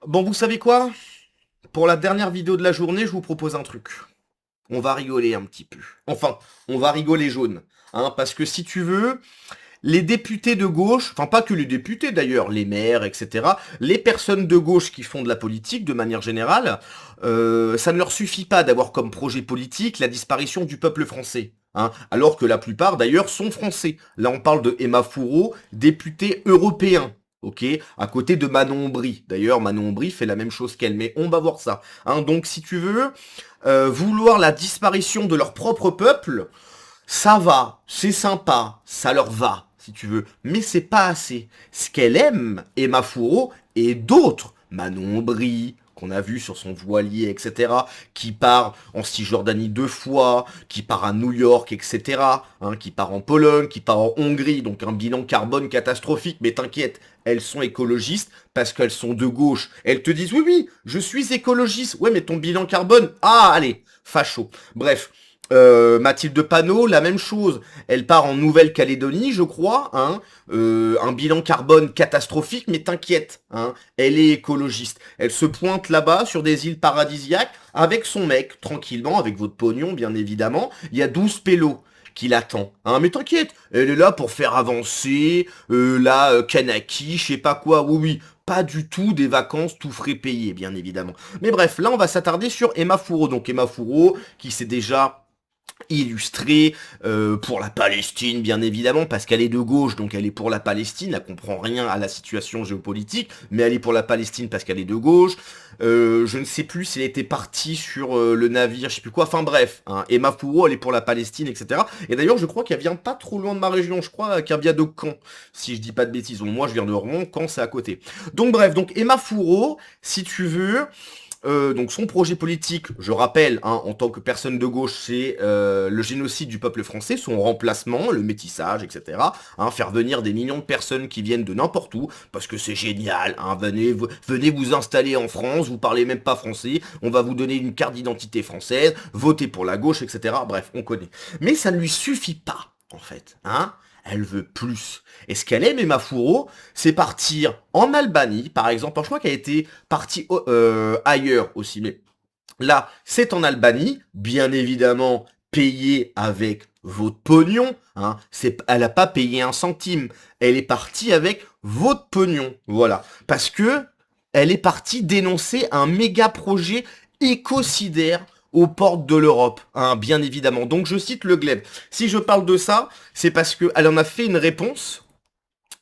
Bon, vous savez quoi? Pour la dernière vidéo de la journée, je vous propose un truc. On va rigoler un petit peu. Enfin, on va rigoler jaune. Hein, parce que si tu veux, les députés de gauche, enfin pas que les députés d'ailleurs, les maires, etc., les personnes de gauche qui font de la politique de manière générale, ça ne leur suffit pas d'avoir comme projet politique la disparition du peuple français. Hein, alors que la plupart d'ailleurs sont français. Là on parle de Emma Fourreau, député européen. Ok, à côté de Manon Aubry. D'ailleurs, Manon Aubry fait la même chose qu'elle, mais on va voir ça. Hein, donc, si tu veux, vouloir la disparition de leur propre peuple, ça va, c'est sympa, ça leur va, si tu veux, mais c'est pas assez. Ce qu'elle aime, Emma Fourreau, et d'autres, Manon Aubry, qu'on a vu sur son voilier, etc., qui part en Cisjordanie 2 fois, qui part à New York, etc., hein, qui part en Pologne, qui part en Hongrie, donc un bilan carbone catastrophique, mais t'inquiète, elles sont écologistes parce qu'elles sont de gauche. Elles te disent, oui, oui, je suis écologiste, ouais, mais ton bilan carbone, ah, allez, facho. Bref, Mathilde Panot, la même chose. Elle part en Nouvelle-Calédonie, je crois, hein. Un bilan carbone catastrophique, mais t'inquiète, hein. Elle est écologiste. Elle se pointe là-bas sur des îles paradisiaques avec son mec, tranquillement, avec votre pognon, bien évidemment. Il y a 12 pélos qui l'attend. Hein, mais t'inquiète, elle est là pour faire avancer la Kanaki, je sais pas quoi. Oui, oui, pas du tout des vacances tout frais payés, bien évidemment. Mais bref, là, on va s'attarder sur Emma Fourreau. Donc Emma Fourreau, qui s'est déjà illustrée pour la Palestine, bien évidemment, parce qu'elle est de gauche, donc elle est pour la Palestine, elle comprend rien à la situation géopolitique, mais elle est pour la Palestine parce qu'elle est de gauche. Je ne sais plus si elle était partie sur le navire, je sais plus quoi, enfin bref, hein, Emma Fourreau, elle est pour la Palestine, etc. Et d'ailleurs, je crois qu'elle vient pas trop loin de ma région, je crois qu'elle vient de Caen, si je dis pas de bêtises. Bon, moi, je viens de Rouen, Caen, c'est à côté. Donc bref, donc Emma Fourreau, si tu veux, donc son projet politique, je rappelle, hein, en tant que personne de gauche, c'est le génocide du peuple français, son remplacement, le métissage, etc. Hein, faire venir des millions de personnes qui viennent de n'importe où, parce que c'est génial. Hein, venez vous installer en France, vous parlez même pas français, on va vous donner une carte d'identité française, votez pour la gauche, etc. Bref, on connaît. Mais ça ne lui suffit pas, en fait. Hein, elle veut plus. Et ce qu'elle aime, Emma Fourreau, c'est partir en Albanie, par exemple. Alors, je crois qu'elle était partie ailleurs aussi, mais là, c'est en Albanie, bien évidemment payé avec votre pognon. Hein. Elle n'a pas payé un centime. Elle est partie avec votre pognon. Voilà. Parce que elle est partie dénoncer un méga projet écocidaire aux portes de l'Europe, hein, bien évidemment. Donc je cite Le Glaive. Si je parle de ça, c'est parce qu'elle en a fait une réponse.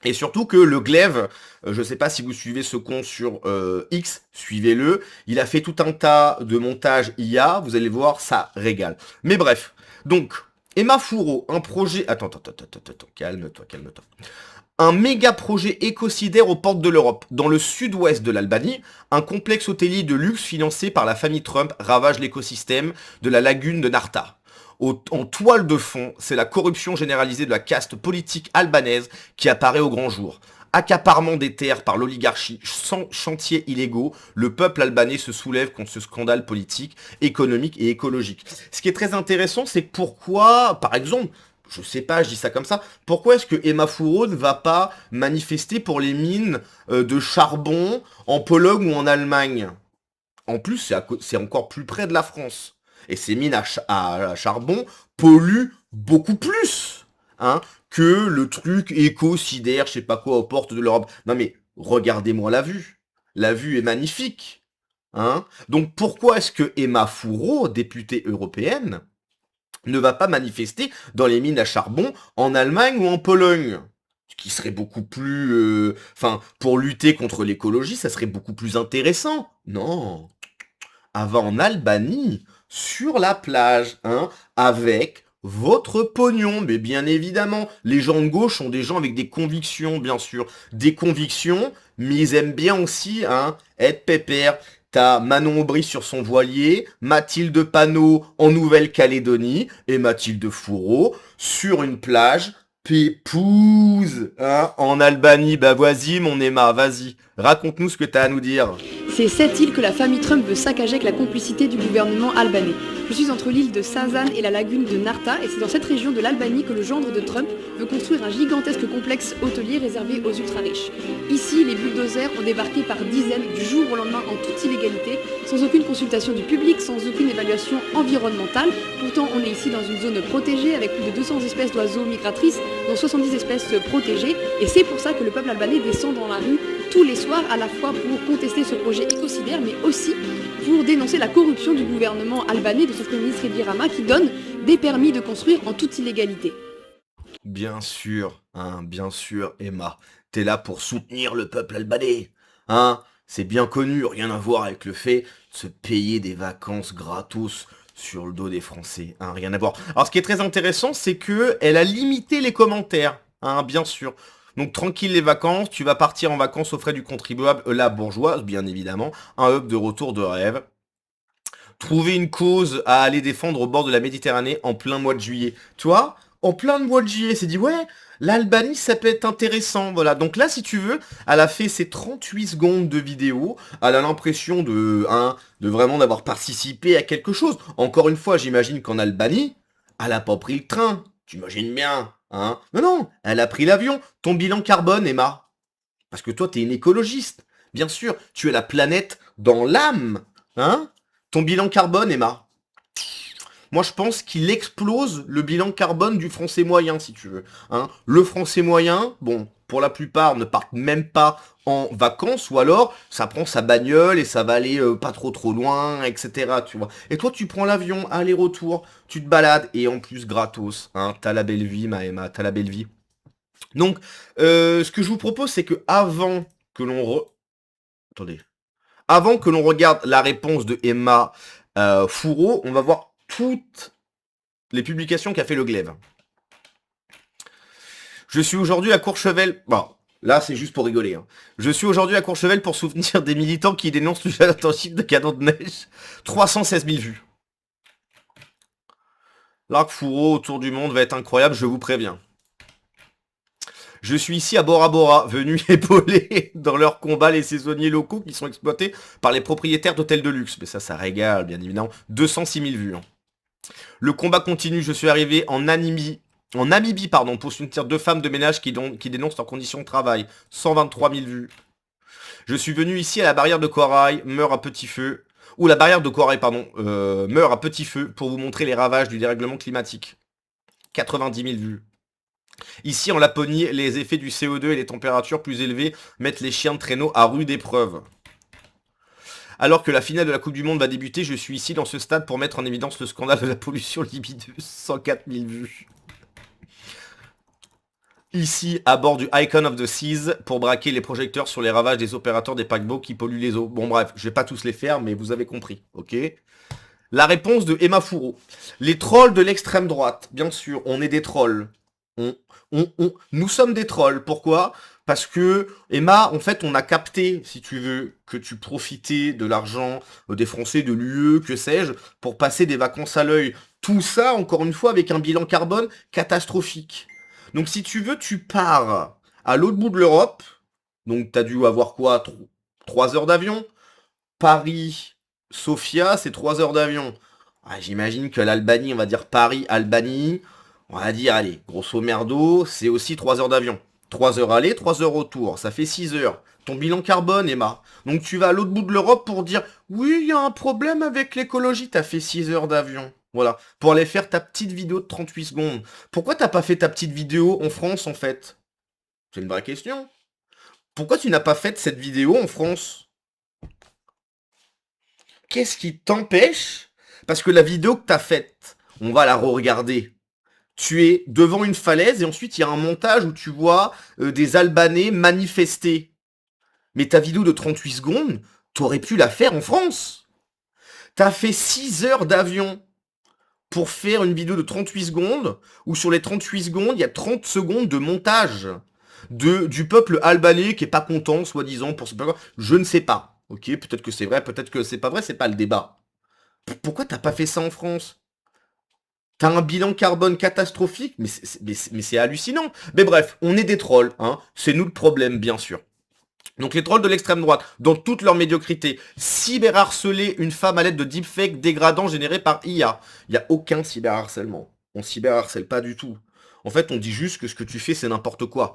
Et surtout que Le Glaive, je sais pas si vous suivez ce compte sur X, suivez-le. Il a fait tout un tas de montages IA, vous allez voir, ça régale. Mais bref, donc, Emma Fourreau, un projet... Attends, calme-toi, calme-toi. Un méga projet écocidaire aux portes de l'Europe. Dans le sud-ouest de l'Albanie, un complexe hôtelier de luxe financé par la famille Trump ravage l'écosystème de la lagune de Narta. En toile de fond, c'est la corruption généralisée de la caste politique albanaise qui apparaît au grand jour. Accaparement des terres par l'oligarchie sans chantiers illégaux, le peuple albanais se soulève contre ce scandale politique, économique et écologique. Ce qui est très intéressant, c'est pourquoi, par exemple, je sais pas, je dis ça comme ça, pourquoi est-ce que Emma Fourreau ne va pas manifester pour les mines de charbon en Pologne ou en Allemagne? En plus, c'est encore plus près de la France. Et ces mines à charbon polluent beaucoup plus, hein, que le truc éco-sidère, je sais pas quoi, aux portes de l'Europe. Non mais, regardez-moi la vue. La vue est magnifique. Hein. Donc pourquoi est-ce que Emma Fourreau, députée européenne, ne va pas manifester dans les mines à charbon en Allemagne ou en Pologne? Ce qui serait beaucoup plus... Enfin, pour lutter contre l'écologie, ça serait beaucoup plus intéressant. Non, elle va en Albanie, sur la plage, hein, avec votre pognon. Mais bien évidemment, les gens de gauche sont des gens avec des convictions, bien sûr. Des convictions, mais ils aiment bien aussi, hein, être pépère. T'as Manon Aubry sur son voilier, Mathilde Panot en Nouvelle-Calédonie, et Mathilde Fourreau sur une plage, pépouze, hein, en Albanie. Bah vas-y, mon Emma, vas-y. Raconte-nous ce que t'as à nous dire. C'est cette île que la famille Trump veut saccager avec la complicité du gouvernement albanais. Je suis entre l'île de Sazan et la lagune de Narta, et c'est dans cette région de l'Albanie que le gendre de Trump veut construire un gigantesque complexe hôtelier réservé aux ultra-riches. Ici, les bulldozers ont débarqué par dizaines du jour au lendemain en toute illégalité, sans aucune consultation du public, sans aucune évaluation environnementale. Pourtant, on est ici dans une zone protégée avec plus de 200 espèces d'oiseaux migratrices, dont 70 espèces protégées, et c'est pour ça que le peuple albanais descend dans la rue tous les soirs, à la fois pour contester ce projet écocidaire, mais aussi pour dénoncer la corruption du gouvernement albanais de son premier ministre Edi Rama qui donne des permis de construire en toute illégalité. Bien sûr, Emma. T'es là pour soutenir le peuple albanais. Hein? C'est bien connu, rien à voir avec le fait de se payer des vacances gratos sur le dos des Français. Hein, rien à voir. Alors, ce qui est très intéressant, c'est que elle a limité les commentaires. Hein, bien sûr. Donc, tranquille les vacances, tu vas partir en vacances aux frais du contribuable, la bourgeoise, bien évidemment. Un hub de retour de rêve. Trouver une cause à aller défendre au bord de la Méditerranée en plein mois de juillet. Tu vois, en plein mois de juillet, c'est dit, ouais, l'Albanie, ça peut être intéressant, voilà. Donc là, si tu veux, elle a fait ses 38 secondes de vidéo, elle a l'impression de vraiment d'avoir participé à quelque chose. Encore une fois, j'imagine qu'en Albanie, elle a pas pris le train, t'imagines bien, hein. Non, elle a pris l'avion. Ton bilan carbone, Emma, parce que toi, t'es une écologiste. Bien sûr, tu es la planète dans l'âme, hein. Ton bilan carbone, Emma. Moi, je pense qu'il explose le bilan carbone du français moyen, si tu veux. Hein. Le français moyen, bon, pour la plupart, ne partent même pas en vacances, ou alors, ça prend sa bagnole et ça va aller pas trop loin, etc. Tu vois. Et toi, tu prends l'avion, aller-retour, tu te balades, et en plus, gratos. Hein. T'as la belle vie, ma Emma, t'as la belle vie. Donc, ce que je vous propose, c'est que avant que l'on Attendez. Avant que l'on regarde la réponse de Emma Fourreau, on va voir toutes les publications qu'a fait le glaive. Je suis aujourd'hui à Courchevel. Bon, là, c'est juste pour rigoler. Hein. Je suis aujourd'hui à Courchevel pour soutenir des militants qui dénoncent l'usage intensif de canons de neige. 316 000 vues. L'arc Fourreau autour du monde va être incroyable, je vous préviens. Je suis ici à Bora Bora, venu épauler dans leur combat les saisonniers locaux qui sont exploités par les propriétaires d'hôtels de luxe. Mais ça régale, bien évidemment. 206 000 vues. Hein. Le combat continue, je suis arrivé en Namibie, pour soutenir 2 femmes de ménage qui dénoncent leurs conditions de travail. 123 000 vues. Je suis venu ici à la barrière de corail, meurt à petit feu. Ou la barrière de corail, meurt à petit feu pour vous montrer les ravages du dérèglement climatique. 90 000 vues. Ici, en Laponie, les effets du CO2 et les températures plus élevées mettent les chiens de traîneau à rude épreuve. Alors que la finale de la Coupe du Monde va débuter, je suis ici dans ce stade pour mettre en évidence le scandale de la pollution libideuse. 104 000 vues. Ici, à bord du Icon of the Seas, pour braquer les projecteurs sur les ravages des opérateurs des paquebots qui polluent les eaux. Bon bref, je vais pas tous les faire, mais vous avez compris, ok ? La réponse de Emma Fourreau. Les trolls de l'extrême droite, bien sûr, on est des trolls. Nous sommes des trolls. Pourquoi ? Parce que, Emma, en fait, on a capté, si tu veux, que tu profitais de l'argent des Français, de l'UE, que sais-je, pour passer des vacances à l'œil. Tout ça, encore une fois, avec un bilan carbone catastrophique. Donc, si tu veux, tu pars à l'autre bout de l'Europe. Donc, t'as dû avoir quoi ? 3 heures d'avion. Paris, Sofia, c'est 3 heures d'avion. Ah, j'imagine que l'Albanie, on va dire Paris-Albanie... On va dire, allez, grosso merdo, c'est aussi 3 heures d'avion. 3 heures aller, 3 heures retour. Ça fait 6 heures. Ton bilan carbone, Emma. Donc tu vas à l'autre bout de l'Europe pour dire, oui, il y a un problème avec l'écologie. T'as fait 6 heures d'avion. Voilà. Pour aller faire ta petite vidéo de 38 secondes. Pourquoi t'as pas fait ta petite vidéo en France, en fait ? C'est une vraie question. Pourquoi tu n'as pas fait cette vidéo en France ? Qu'est-ce qui t'empêche ? Parce que la vidéo que t'as faite, on va la re-regarder. Tu es devant une falaise et ensuite il y a un montage où tu vois des Albanais manifester. Mais ta vidéo de 38 secondes, t'aurais pu la faire en France. T'as fait 6 heures d'avion pour faire une vidéo de 38 secondes où sur les 38 secondes, il y a 30 secondes de montage du peuple albanais qui est pas content, soi-disant, pour ce peuple. Je ne sais pas. Ok, peut-être que c'est vrai, peut-être que c'est pas vrai, c'est pas le débat. Pourquoi t'as pas fait ça en France ? T'as un bilan carbone catastrophique, mais c'est hallucinant. Mais bref, on est des trolls, hein. C'est nous le problème, bien sûr. Donc les trolls de l'extrême droite, dans toute leur médiocrité, cyberharceler une femme à l'aide de deepfakes dégradants générés par IA. Il n'y a aucun cyberharcèlement. On cyberharcèle pas du tout. En fait, on dit juste que ce que tu fais, c'est n'importe quoi.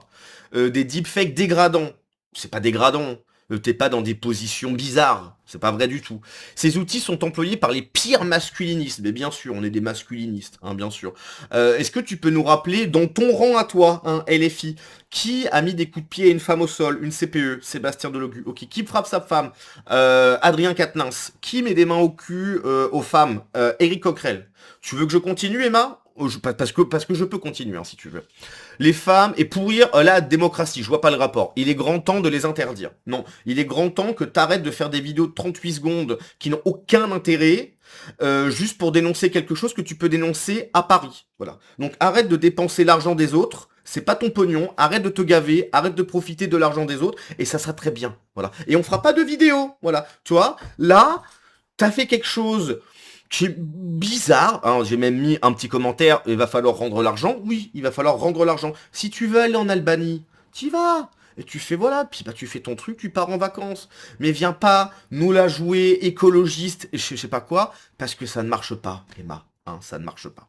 Des deepfakes dégradants. C'est pas dégradant. T'es pas dans des positions bizarres. C'est pas vrai du tout. Ces outils sont employés par les pires masculinistes. Mais bien sûr, on est des masculinistes, hein, bien sûr. Est-ce que tu peux nous rappeler, dans ton rang à toi, hein, LFI, qui a mis des coups de pied à une femme au sol, une CPE, Sébastien Delogu, ok, qui frappe sa femme, Adrien Quatennens, qui met des mains au cul aux femmes, Éric Coquerel. Tu veux que je continue, Emma? Parce que je peux continuer, hein, si tu veux. Les femmes, et pourrir la démocratie, je vois pas le rapport. Il est grand temps de les interdire. Non, il est grand temps que t'arrêtes de faire des vidéos de 38 secondes qui n'ont aucun intérêt, juste pour dénoncer quelque chose que tu peux dénoncer à Paris. Voilà. Donc arrête de dépenser l'argent des autres, c'est pas ton pognon, arrête de te gaver, arrête de profiter de l'argent des autres, et ça sera très bien. Voilà. Et on fera pas de vidéo. Voilà. Tu vois, là, t'as fait quelque chose qui est bizarre, hein, j'ai même mis un petit commentaire, il va falloir rendre l'argent. Oui, il va falloir rendre l'argent. Si tu veux aller en Albanie, t'y vas. Et tu fais voilà, puis bah tu fais ton truc, tu pars en vacances. Mais viens pas nous la jouer écologiste et je sais pas quoi, parce que ça ne marche pas, Emma. Hein, ça ne marche pas.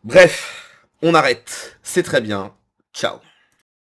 Bref, on arrête. C'est très bien. Ciao.